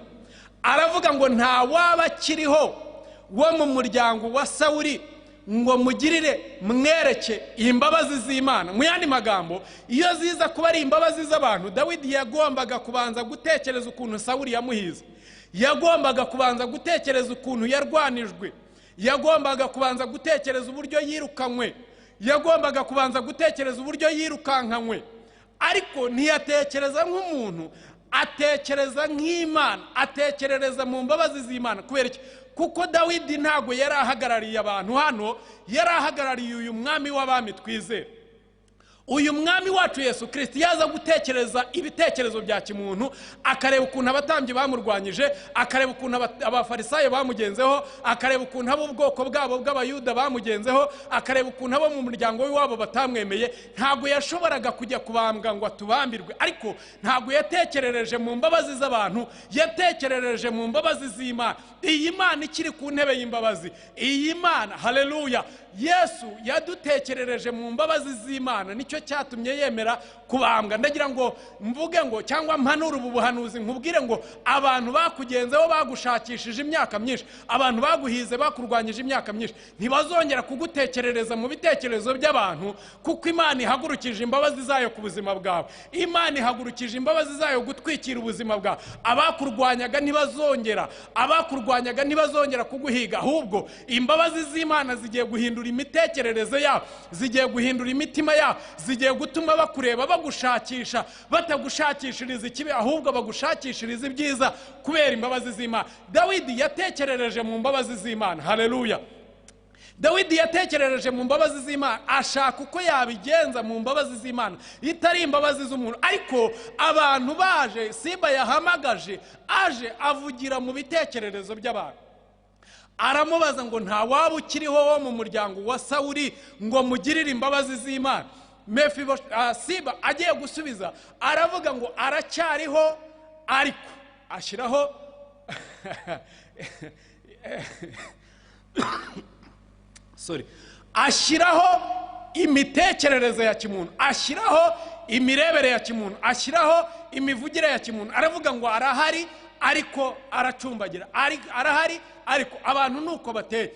aravuga ngo nta waba kiriho wo mu muryango wa Sawuli ngo mugirire mwereke imbabazi z'Imana. Mu yandi magambo, iyo ziza kuba ari imbabazi z'abantu, Dawidi yagombaga kubanza gutekereza ukuntu Sawuli yamuhize, yagombaga kubanza gutekereza ukuntu yarwanijwe, yagombaga kubanza gutekereza uburyo yirukanywe, yagombaga kubanza gutekereza uburyo yirukankanywe. Ariko ntiyatekereza nk'umuntu, atekereza nk'Imana, atekerereza mu mbabazi z'Imana. Kubera iki? Kuko Dawidi ntago yari ahagarariye abantu hano, yari ahagarariye uyu mwami w'abami twizera. Uyu mwami wacu Yesu Kristo yaza gutekereza ibitekerezo bya kimuntu, akareba ukuntu abatambyi bamurwanyije, akareba ukuntu abafarisayo bamugenzeho, akareba ukuntu abo ubwoko bwabo bw'abayuda bamugenzeho, akareba ukuntu abo mu muryango w'iwabo batamwemeye. Ntago yashoboraga kujya kubambwa ngo atubambirwe, ariko ntago yatekerereje mu mbabazi z'abantu, yatekerereje mu mbabazi z'Imana. Iyi Mana ikiri ku ntebe y'imbabazi, iyi Mana, haleluya, Yesu yadutekerereje mu mbabazi z'Imana, nicyo cyatumye yemera kubambwa. Ndagira ngo mvuge ngo, cyangwa mpanura ubu buhanuzi nkubwire ngo, abantu bakugenzeho, bagushakishije imyaka myinshi, abantu baguhize, bakurwanyije imyaka myinshi, ntibazongera kugutekerereza mu bitekerezo by'abantu, kuko Imana ihagurukije imbabazi zayo ku buzima bwawe. Imana ihagurukije imbabazi zayo gutwikira ubuzima bwawe. Abakurwanyaga ntibazongera kuguhiga, ahubwo imbabazi z'Imana zigiye guhindura imitekerereze yabo, zigiye guhindura imitima yabo, zigiye gutuma bakureba, bagushakisha, batagushakishiriza ikibi, ahubwo bagushakishiriza ibyiza kubera imbabazi z'Imana. Dawidi yatekerereje mu mbabazi z'Imana. Haleluya. Dawidi yatekerereje mu mbabazi z'Imana, ashaka uko yabigenza mu mbabazi z'Imana, itari imbabazi z'umuntu. Ariko abantu baje, Siba yahamagaje, aje avugira mu bitekererezo by'abantu. Aramubaza ngo nta waba ukiriho wo mu muryango wa Sawuli ngo mugirire imbabazi z'Imana. Siba agiye gusubiza, aravuga ngo aracyariho, ariko ashyiraho ashyiraho imitekerereze ya kimuntu, ashyiraho imirebere ya kimuntu, ashyiraho imivugire ya kimuntu. Aravuga ngo arahari, ariko aracumbagira, arahari, ariko abantu nuko bateye.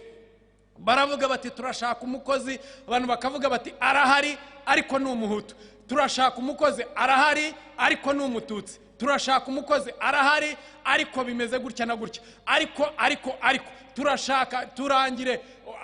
Baravuga bati turashaka umukozi, abantu bakavuga bati arahari, ariko ni umuhutu. Turashaka umukozi, arahari, ariko ni umututsi. Turashaka umukozi, arahari, ariko bimeze gutya na gutya. Ariko turashaka turangire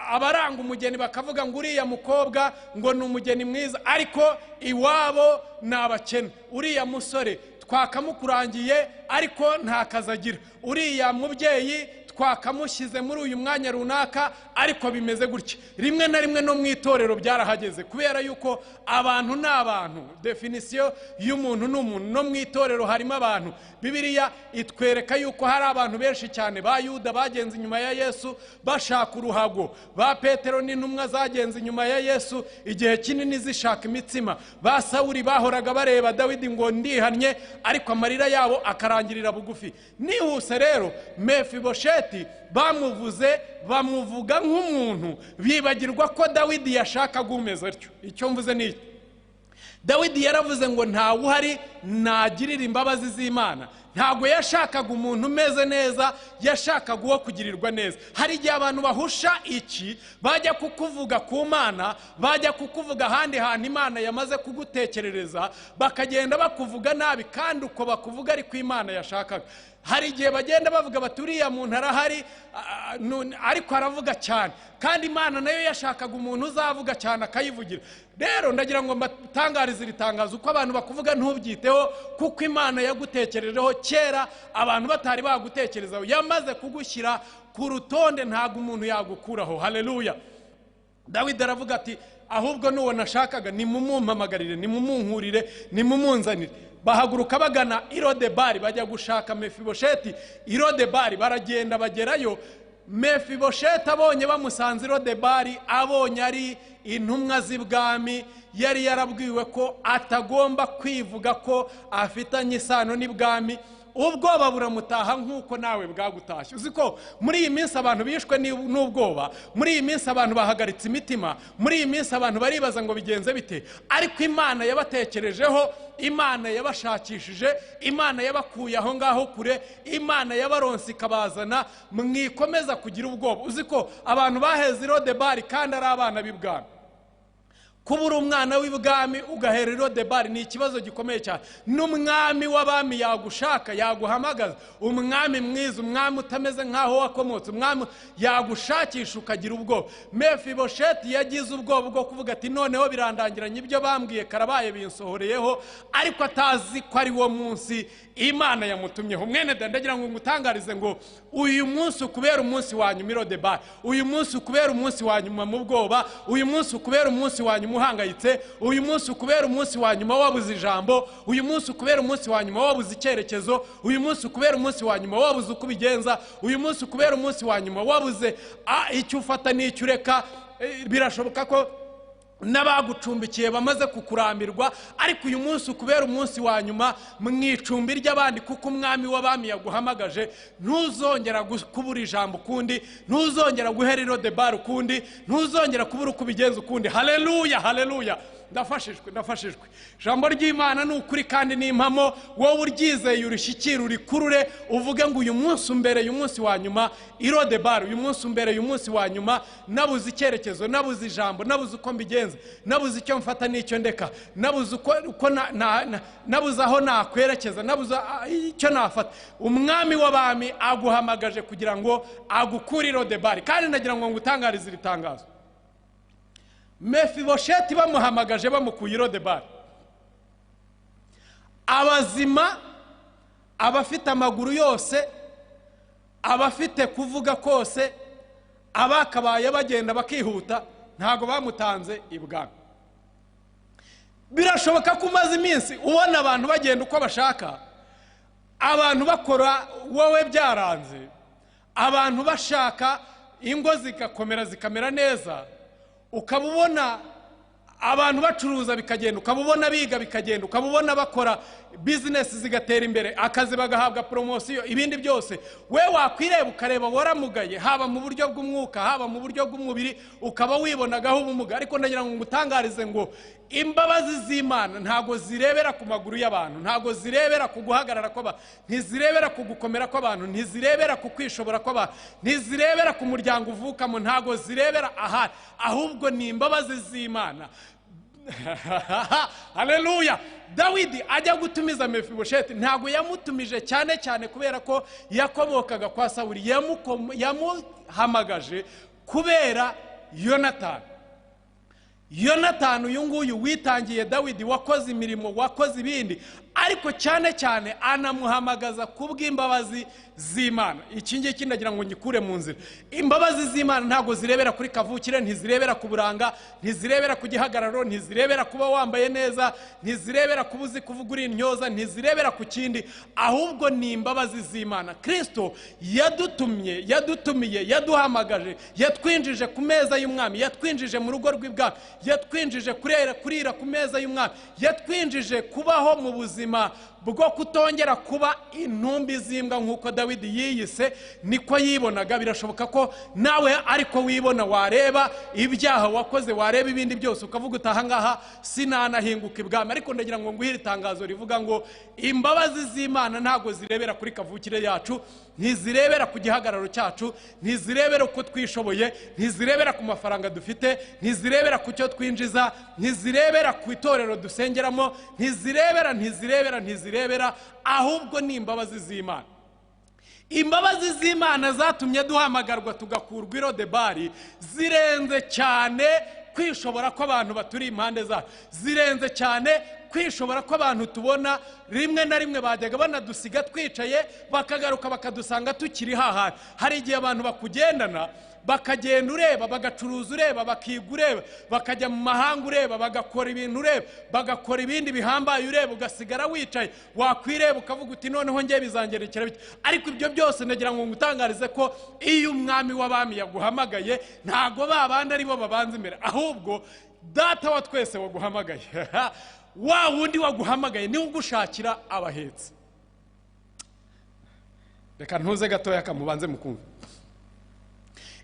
abaranga umugeni, bakavuga ngo uriya mukobwa ngo ni umugeni mwiza, ariko iwabo ni abakene. Uriya musore twakamukurangiye, ariko nta kazi agira. Uriya mubyeyi twakamushyize muri uyu mwanya runaka, ariko bimeze gutya. Rimwe na rimwe no mu itorero byarahageze, kubera yuko abantu ni abantu, definisiyo y'umuntu n'umuntu. No mu itorero harimo abantu. Bibiliya itwereka yuko hari abantu benshi cyane ba Yuda bagenze inyuma ya Yesu bashaka uruhago, ba Petero n'intumwa zagenze inyuma ya Yesu igihe kinini zishaka imitsima, ba Sawuli bahoraga bareba Dawidi ngo ndihannye, ariko amarira yabo akarangirira bugufi. Nihuse rero, Mefibosheti bamuvuze, bamuvuga nk'umuntu, bibagirwa ko Dawidi yashakaga umeze atyo. Icyo mvuze ni iki? Dawidi yaravuze ngo ntawe uhari nagirira imbabazi z'Imana. Ntago yashakaga umuntu umeze neza, yashakaga uwo kugirirwa neza. Hari igihe abantu bahusha iki, bajya kukuvuga ku Mana, bajya kukuvuga ahandi hantu Imana yamaze kugutekerereza, bakagenda bakuvuga nabi, kandi uko bakuvuga ariko Imana yashakaga. hari igihe bagenda bavuga bati uriya muntu arahari ariko aravuga cyane, kandi Imana nayo yashakaga umuntu uzavuga cyane akayivugira. Rero ndagira ngo mbatangarize iri tangazo, uko abantu bakuvuga ntubyiteho, kuko Imana yagutekerejeho kera abantu batari bagutekerezaho, yamaze kugushyira ku rutonde, ntabwo umuntu yagukuraho. Haleluya. Dawidi aravuga ati ahubwo n'uwo nashakaga nimumumpamagarire, nimumunkurire, nimumunzanire. Bahaguruka bagana i Lodebari, bajya gushaka Mefibosheti i Lodebari. Baragenda bagerayo, Mefibosheti abonye bamusanze i Lodebari, abonye ari intumwa z'ibwami, yari yarabwiwe ko atagomba kwivuga ko afitanye isano n'ibwami, ubwoba buramutaha nk'uko nawe bwagutashye. Uzi ko muri iyi minsi abantu bishwe n'ubwoba, muri iyi minsi abantu bahagaritse imitima, muri iyi minsi abantu baribaza ngo bigenze bite, ariko Imana yabatekerejeho, Imana yabashakishije, Imana yabakuye aho ngaho kure, Imana yabaronse ikabazana. Mwikomeza kugira ubwoba. Uzi ko abantu baheze i Lodebari kandi ari abana b'ibwami. Kubura umwana w'ibwami ugahera i Lodebari ni ikibazo gikomeye cyane. N'umwami w'abami yagushaka, yaguhamagaza, umwami mwiza, umwami utameze nk'aho wakomotse, umwami yagushakisha ukagira ubwoba. Mefibosheti yagize ubwoba bwo kuvuga ati noneho birandangiranye, ibyo bambwiye karabaye binsohoreyeho, ariko atazi ko ari wo munsi Imana yamutumyeho. Mwene ndagira ngo ngutangarize ngo uyu munsi ukubera umunsi wa nyuma i Lodebari, uyu munsi ukubera umunsi wa nyuma mu bwoba, uyu munsi ukubera umunsi wa nyuma uhangayitse, uyu munsi ukubera umunsi wa nyuma wabuze ijambo, uyu munsi ukubera umunsi wa nyuma wabuze icyerekezo, uyu munsi ukubera umunsi wa nyuma wabuze uko ubigenza, uyu munsi ukubera umunsi wa nyuma wabuze icyo ufata n'icyo ureka. Birashoboka ko n'abagucumbikiye bamaze kukurambirwa, ariko uyu munsi ukubera umunsi wa nyuma mu icumbi ry'abandi, kuko umwami w'abami yaguhamagaje. Ntuzongera kubura ijambo ukundi, ntuzongera guhera i Lodebari ukundi, ntuzongera kubura uko ubigenza ukundi. Haleluya, haleluya. Ndafashijwe. Ijambo ry'Imana ni ukuri kandi ni impamo. Wowe uryizeye urishyikira, urikurure, uvuge ngo uyu munsi umbere, uyu munsi wa nyuma i Lodebari, uyu munsi umbere, uyu munsi wa nyuma nabuze icyerekezo, nabuze ijambo, nabuze uko mbigenza, nabuze icyo mfata n'icyo ndeka, nabuze nabuze aho nakwerekeza, nabuze icyo nafata. Umwami w'abami aguhamagaje kugira ngo agukure i Lodebari. Kandi ndagira ngo ngutangarize iri tangazo. Mefibosheti bamuhamagaje bamukuye i Lodebari, abazima, abafite amaguru yose, abafite kuvuga kose, abakabaye bagenda bakihuta, ntago bamutanze ibwami. Birashoboka ko umaze iminsi ubona abantu bagenda uko bashaka, abantu bakora wowe byaranze, abantu bashaka ingo zigakomera zikamera neza, ukabubona abantu bacuruza bikagenda, ukabubona biga bikagenda, ukabubona bakora business zigatera imbere, akazi bagahabwa promotion, ibindi byose we wakwireba ukareba waramugaye, haba mu buryo bw'umwuka, haba mu buryo bw'umubiri, ukaba wibonagaho ubumuga. Ariko ndagira ngo ngutangarize ngo imbabazi z'Imana ntago zirebera ku maguru y'abantu, ntago zirebera ku guhagarara kw'abantu, ntizirebera ku gukomera kw'abantu, ntizirebera ku kwishobora kw'abantu, ntizirebera ku muryango uvukamo, ntago zirebera ahari, ahubwo ni imbabazi z'Imana. Haleluya. Dawidi ajya gutumiza Mefibosheti, ntago yamutumije cyane cyane kubera ko yakomokaga kwa Sawuli, yamuhamagaje kubera Yonatani uyu nguyu witangiye Dawidi, wakoze imirimo, wakoze ibindi, ariko cyane cyane anamuhamagaza kubw'imbabazi z'Imana. Iki ngiki ndagira ngo ngikure mu nzira. Imbabazi z'Imana ntago zirebera kuri kavukire, ntizirebera ku buranga, ntizirebera ku gihagararo, ntizirebera kuba wambaye neza, ntizirebera kubuzi kuvuga uri intyoza, ntizirebera ku kindi, ahubwo ni imbabazi z'Imana. Kristo yadutumiye, yaduhamagaje, yatwinjije ku meza y'umwami, yatwinjije mu rugo rw'ibwami, yatwinjije kurira ku meza y'umwami, yatwinjije kubaho mu buzima bwo kutongera kuba intumbi z'imbwa nk'uko Dawidi yiyise, niko yibonaga. Birashoboka ko nawe ariko wibona, wareba ibyaha wakoze, wareba ibindi byose, ukavuga utaha ngaha sinanahinguka ibwami. Ariko ndagira ngo nguhire itangazo rivuga ngo imbabazi z'Imana ntago zirebera kuri kavukire yacu, ntizirebera ku gihagararo cyacu, ntizirebera uko twishoboye, ntizirebera ku mafaranga dufite, ntizirebera ku cyo twinjiza, ntizirebera ku itorero dusengeramo, ntizirebera, ahubwo ni imbabazi z'Imana. imbabazi z'Imana zatumye duhamagarwa tugakurwa i Lodebari zirenze cyane kwishobora ko abantu baturi impande za, zirenze cyane kwishobora ko abantu tubona. Rimwe na rimwe bajyaga banadusiga twicaye bakagaruka bakadusanga tukiri haha. Hari igihe abantu bakugendana bakagenda ureba, bagacuruza ureba, bakiga ureba, bakajya mu mahanga ureba, bagakora ibintu ureba, bagakora ibindi bihambaye ureba, ugasigara wicaye wakwireba ukavuga uti noneho ngiye bizangerekera bite. Ariko ibyo byose nagira ngo ngutangarize ko iyo umwami w'abami yaguhamagaye ntago babandi ari bo babanza imbere, ahubwo data wa twese waguhamagaye wa wundi waguhamagaye niwe ugushakira abahetsi. Reka ntuze gatoya kamubanze mukumva.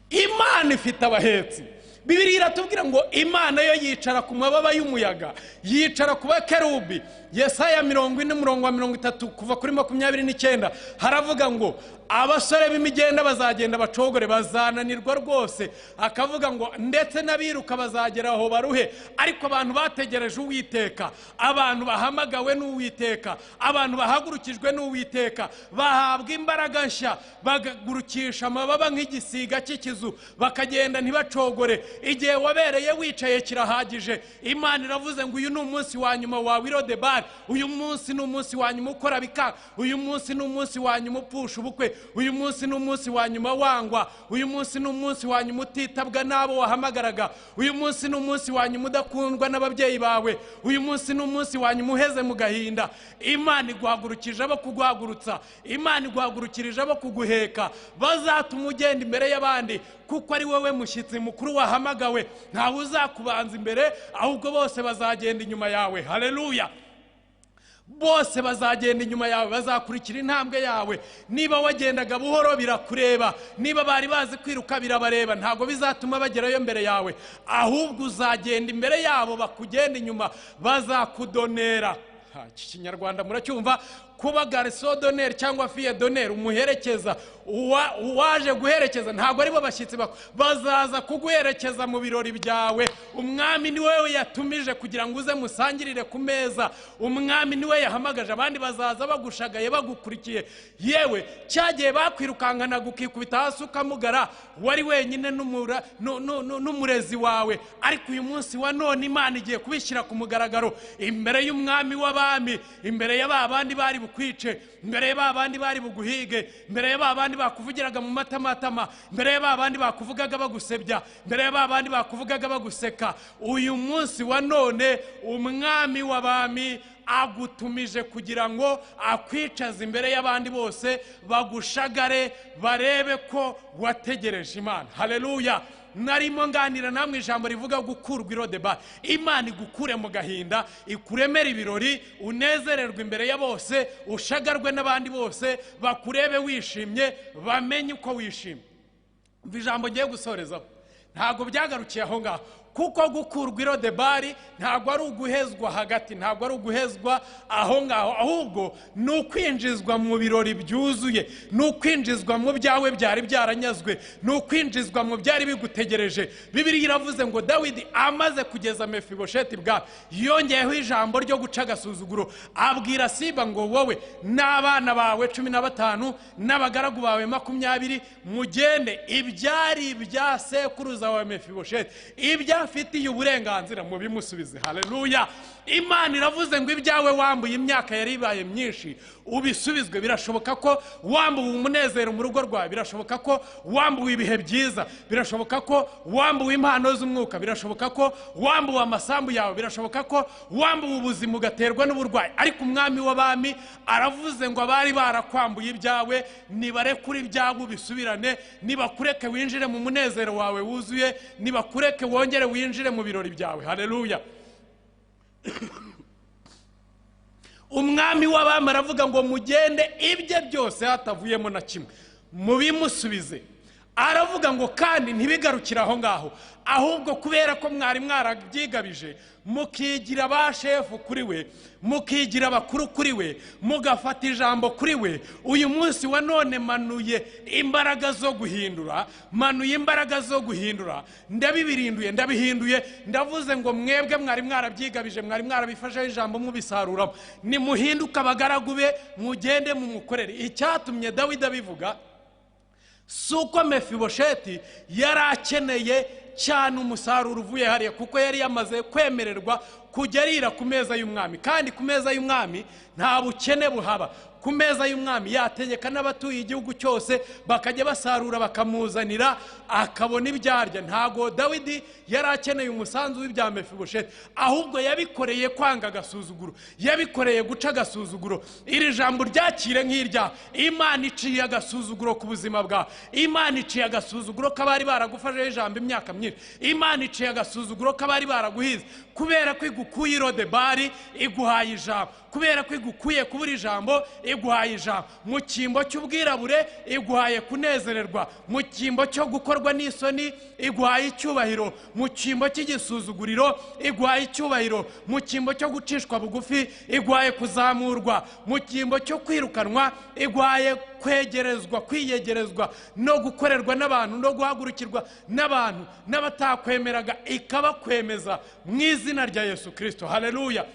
Imana ifite abahetsi. Bibiliya iratubwira ngo Imana yo yicara ku mababa y'umuyaga, yicara ku bakerubi. Yesaya 40:30 kuva kuri 29 haravuga ngo abasore b'imigenda bazagenda bacogore, bazananirwa rwose. Akavuga ngo ndetse n'abiruka bazagera aho baruhe, ariko abantu bategereje Uwiteka, abantu bahamagawe n'Uwiteka, abantu bahagurukijwe n'Uwiteka bahabwa imbaraga nshya, bagurukisha amababa nk'igisiga cy'ikizu, bakagenda ntibacogore. Igihe wabereye wicaye kirahagije. Imana iravuze ngo uyu ni umunsi wa nyuma wawe i Lodebari, uyu munsi ni umunsi wa nyuma ukora bikanga, uyu munsi ni umunsi wa nyuma upfusha ubukwe, uyu munsi ni umunsi wa nyuma wangwa, uyu munsi ni umunsi wa nyuma utitabwa n'abo wahamagaraga, uyu munsi ni umunsi wa nyuma udakundwa n'ababyeyi bawe, uyu munsi ni umunsi wa nyuma uheze mu gahinda. Imana iguhagurukije abo kuguhagurutsa, Imana iguhagurukirije abo kuguheka, bazatuma ugenda imbere y'abandi, kuko ari wowe mushyitsi mukuru wahamagawe. Ntawe uzakubanza imbere, ahubwo bose bazagenda inyuma yawe. Haleluya! Bose bazagenda inyuma yawe, bazakurikira intambwe yawe. Niba wagendaga buhoro birakureba, niba bari bazi kwiruka birabareba, ntago bizatuma bagerayo mbere yawe, ahubwo uzagenda imbere yabo bakugenda inyuma, bazakudonera. Iki Kinyarwanda muracyumva? Kuba garso donner cyangwa fille donner, umuherekeza, uwaje guherekeza. Ntago ari bo bashyitsi bazaza kuguherekeza mu birori byawe. Umwami ni wewe yatumije kugira ngo uze musangirire ku meza. Umwami ni we yahamagaje, abandi bazaza bagushagaye bagukurikiye. Yewe cyagiye bakwirukankana gukikubita hasi ukamugara, wari wenyine n'umurezi wawe. Ariko uyu munsi wa none Imana igiye kubishyira ku mugaragaro imbere y'umwami w'abami, imbere y'abandi bari bukwice, imbere y'abandi bari buguhige, imbere y'abandi bakuvugiraga mu matamatama, imbere y'abandi bakuvugaga bagusebya, imbere y'abandi bakuvugaga baguseka. Uyu munsi wa none umwami w'abami agutumije kugira ngo akwicaze imbere y'abandi bose, bagushagare, barebe ko wategereje Imana. Haleluya! Narimo nganira namwe ijambo rivuga gukurwa i Lodebari. Imana igukure mu gahinda, ikuremera ibirori, unezererwe imbere ya bose, ushagarwe n'abandi bose, bakurebe wishimye, bamenye uko wishimye. Ijambo ngiye gusorezaho ntago byagarukiye aho ngaho, kuko gukurwa i Lodebari ntago ari uguhezwa hagati, ntago ari uguhezwa aho ngaho, ahubwo ni ukwinjizwa mu birori byuzuye, ni ukwinjizwa mu byawe byari byaranyazwe, ni ukwinjizwa mu byari bigutegereje. Bibiliya iravuze ngo Dawidi amaze kugeza Mefibosheti bwami, yongeyeho ijambo ryo guca agasuzuguro, abwira Siba ngo wowe n'abana bawe 15 n'abagaragu bawe 20 mugende ibyari ibya sekuruza wa Mefibosheti, ibya afitiye uburenganzira mu bimusubize. Haleluya! Imana iravuze ngo ibyawe wambuye imyaka yari ibaye myinshi ubisubizwe. Birashoboka ko wambuwe umunezero mu rugo rwawe, birashoboka ko wambuwe ibihe byiza, birashoboka ko wambuwe impano z'umwuka, birashoboka ko wambuwe amasambu yawe, birashoboka ko wambuwe ubuzima ugaterwa n'uburwayi. Ariko umwami w'abami aravuze ngo abari barakwambuye ibyawe nibarekure ibyawe ubisubirane, nibakureke winjire mu munezero wawe wuzuye, nibakureke wongere winjire mu birori byawe. Haleluya! Umwami w'abami aravuga ngo mugende ibye byose hatavuyemo na kimwe mubimusubize. aravuga ngo kandi ntibigarukire aho ngaho, ahubwo kubera ko mwari mwarabyigabije mukigira ba shefu kuri we, mukigira abakuru kuri we, mugafata ijambo kuri we, uyu munsi wa none manuye imbaraga zo guhindura, manuye imbaraga zo guhindura, ndabihinduye, ndavuze ngo mwebwe mwari mwarabyigabije, mwari mwarabifasheho ijambo mubisaruramo, nimuhinduke abagaragu be, mugende mumukorere. Icyatumye Dawidi abivuga si uko Mefibosheti yari akeneye cyane umusaruro uvuye hariya, kuko yari yamaze kwemererwa kujya arira ku meza y'umwami, kandi ku meza y'umwami nta bukene buhaba. Ku meza y'umwami yategeka n'abatuye igihugu cyose bakajya basarura bakamuzanira akabona ibyarya. Ntago Dawidi yari akeneye umusanzu w'ibya Mefibosheti, ahubwo yabikoreye kwanga agasuzuguro, yabikoreye guca agasuzuguro. Iri jambo ryakire nk'irya Imana iciye agasuzuguro ku buzima bwawe, Imana iciye agasuzuguro k'abari baragufasheho ijambo imyaka myinshi, Imana iciye agasuzuguro k'abari baraguhize, kubera ko igukuye Lodebari iguhaye ijambo, kubera ko igukuye kubura ijambo iguhaye ijambo, mu cyimbo cy'ubwirabure iguhaye kunezererwa, mu cyimbo cyo gukorwa n'isoni iguhaye icyubahiro, mu cyimbo cy'igisuzuguriro iguhaye icyubahiro, mu cyimbo cyo gucishwa bugufi iguhaye kuzamurwa, mu cyimbo cyo kwirukanwa iguhaye kwegerezwa, kwiyegerezwa no gukorerwa n'abantu no guhagurukirwa n'abantu n'abatakwemeraga ikabakwemeza mu izina rya Yesu Kristo. Haleluya.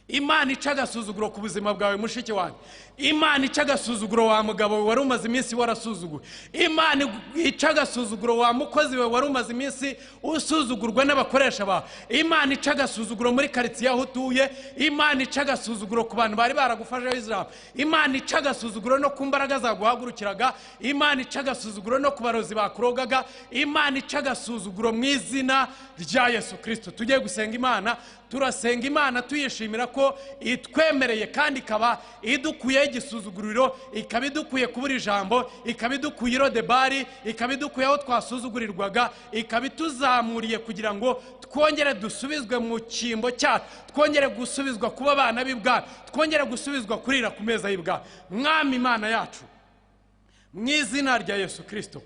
Imana ica agasuzuguro ku buzima bwawe mushiki wanjye, Imana ica agasuzuguro wa mugabo wari umaze iminsi warasuzuguwe, Imana ica agasuzuguro wa mukozi we wari umaze iminsi usuzugurwa n'abakoresha bawe, Imana ica agasuzuguro muri karitsiye aho utuye, Imana ica agasuzuguro ku bantu bari baragufasheho ijambo, Imana ica agasuzuguro no ku mbaraga zaguhagurukiraga, Imana ica agasuzuguro no ku barozi bakurogaga, Imana ica agasuzuguro mu izina rya Yesu Kristo. Tugiye gusenga Imana, turasenga Imana tuyishimira ko itwemereye kandi ikaba idukuye igisuzuguriro, ikaba idukuye kubura ijambo, ikaba idukuye Lodebari, ikaba idukuye aho twasuzugurirwaga, ikaba ituzamuriye kugira ngo twongere dusubizwe mu cyimbo cyacu, twongere gusubizwa kuba abana b'ibwami, twongere gusubizwa kurira ku meza y'ibwami. Mwami Imana yacu, mu izina rya Yesu Kristo,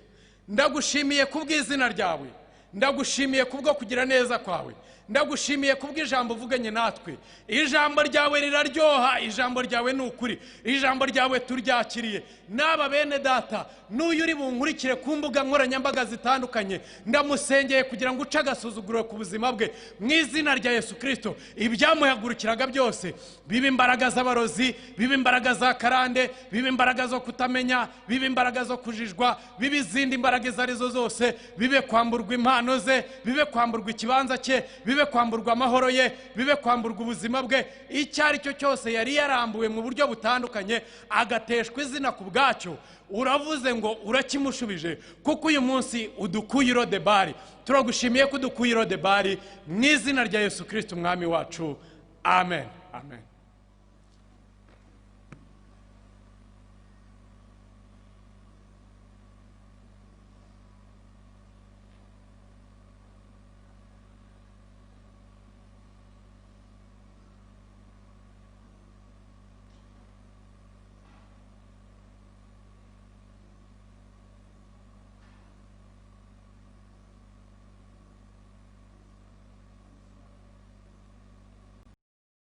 ndagushimiye kubw'izina ryawe, ndagushimiye kubwo kugira neza kwawe, ndagushimiye kubw'ijambo uvuganye natwe. Ijambo ryawe riraryoha, ijambo ryawe ni ukuri, ijambo ryawe turyakiriye. N'aba bene data n'uyu uri bunkurikire ku mbuga nkoranyambaga zitandukanye, ndamusengeye kugira ngo uce agasuzuguro ku buzima bwe mu izina rya Yesu Kristo. Ibyamuhagurukiraga byose, bibe imbaraga z'abarozi, bibe imbaraga za karande, bibe imbaraga zo kutamenya, bibe imbaraga zo kujijwa, bibe izindi imbaraga izo arizo zose, bibe kwamburwa impano ze, bibe kwamburwa ikibanza cye, bibe kwamburwa amahoro ye, bibe kwamburwa ubuzima bwe. Icyo ari cyo cyose yari yarambuwe mu buryo butandukanye agateshwa izina ku bwacyo, uravuze ngo urakimushubije, kuko uyu munsi udukuye Lodebari. Turagushimiye ko udukuye Lodebari mu izina rya Yesu Kristo umwami wacu. Amen. Amen.